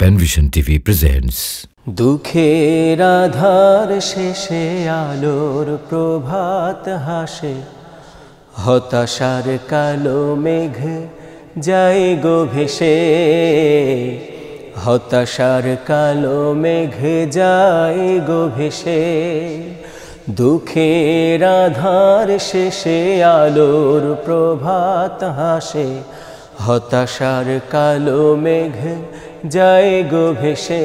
Penvision TV presents দুঃখের আধার শেষে আলোর প্রভাত হাসে, হতাশার কালো মেঘ যায় গো ভেসে, হতাশার কালো মেঘ যায় গো ভেসে। দুঃখের আধার শেষে আলোর প্রভাত হাসে, হতাশার কালো মেঘ যায় গো ভেসে,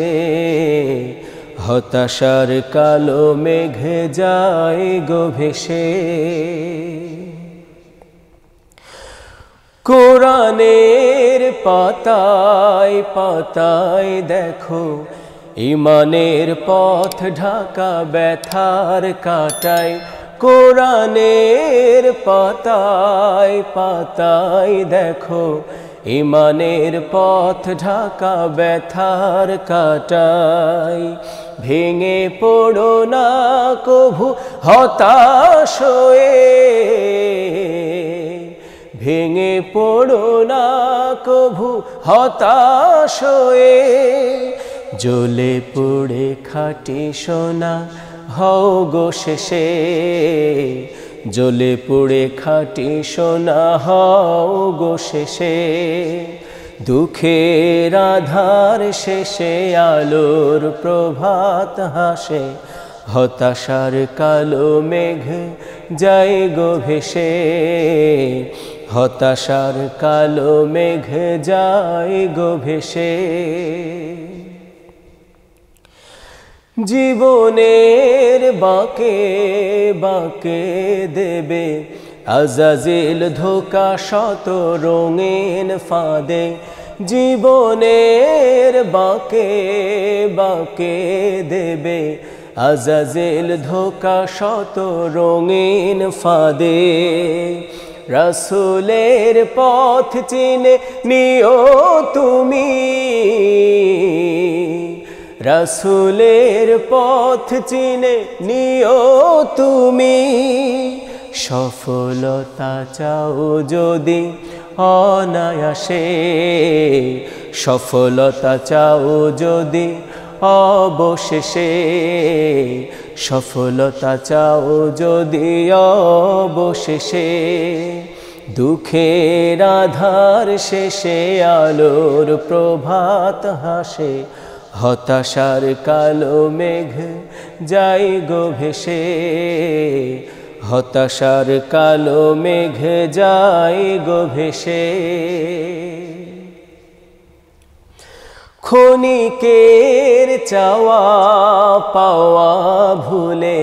হতাশার কালো মেঘ যায় গো ভেসে। কোরআনের পাতায় পাতায় দেখো ঈমানের পথ ঢাকা ব্যথার কাটায়। কোরআনের পাতায় পাতায় দেখো ঈমানের পথ ঢাকা ব্যথার কাটায়। ভেঙে পড়ো না কভু হতাশ হয়ে, ভেঙে পড়ো না কভু হতাশ হয়ে। জ্বলে পুড়ে খাঁটি সোনা হও গো শেষে, জ্বলে পুড়ে খাঁটি সোনা হও গো শেষে। দুঃখের আধার শেষে আলোর প্রভাত হাসে, হতাশার কালো মেঘ যায় গো ভেসে, হতাশার কালো মেঘ যায় গো ভেসে। জীবনের বাঁকে বাঁকে দেবে আজাজিল ধোঁকা শত রঙিন ফাঁদে। জীবনের বাঁকে বাঁকে দেবে আজাজিল ধোঁকা শত রঙিন ফাঁদে। রাসূলের পথ চিনে নিও তুমি, রাসূলের পথ চিনে নিও তুমি। সফলতা চাও যদি অনায়াসে, সফলতা চাও যদি অবশেষে, সফলতা চাও যদি অবশেষে। দুঃখের আধার শেষে আলোর প্রভাত হাসে, হতাশার কালো মেঘ যায় গো ভেসে, হতাশার কালো মেঘ যায় গো ভেসে। ক্ষণিকের চাওয়া পাওয়া ভুলে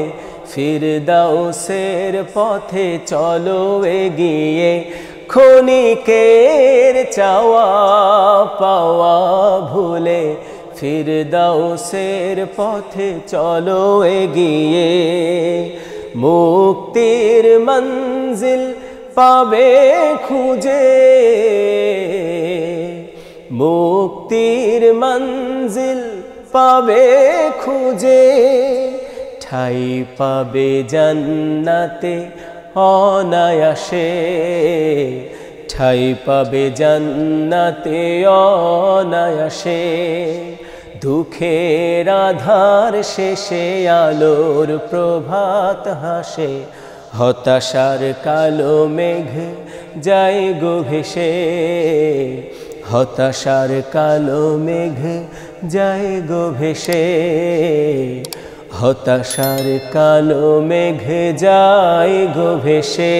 ফিরদাউসের পথে চলো এগিয়ে। ক্ষণিকের চাওয়া পাওয়া ভুলে ফিরদাউসের পথে চলো এগিয়ে। মুক্তির মঞ্জিল পাবে খুঁজে, মুক্তির মঞ্জিল পাবে খুঁজে। ঠাই পাবে জান্নাতে অনায়াসে, ঠাই পাবে জান্নাতে অনায়াসে। দুঃখের আধার শেষে আলোর প্রভাত হাসে, হতাশার কালো মেঘ যায় গো ভেসে, হতাশার কালো মেঘ যায় গো ভেসে, হতাশার কালো মেঘ যায় গো ভেসে।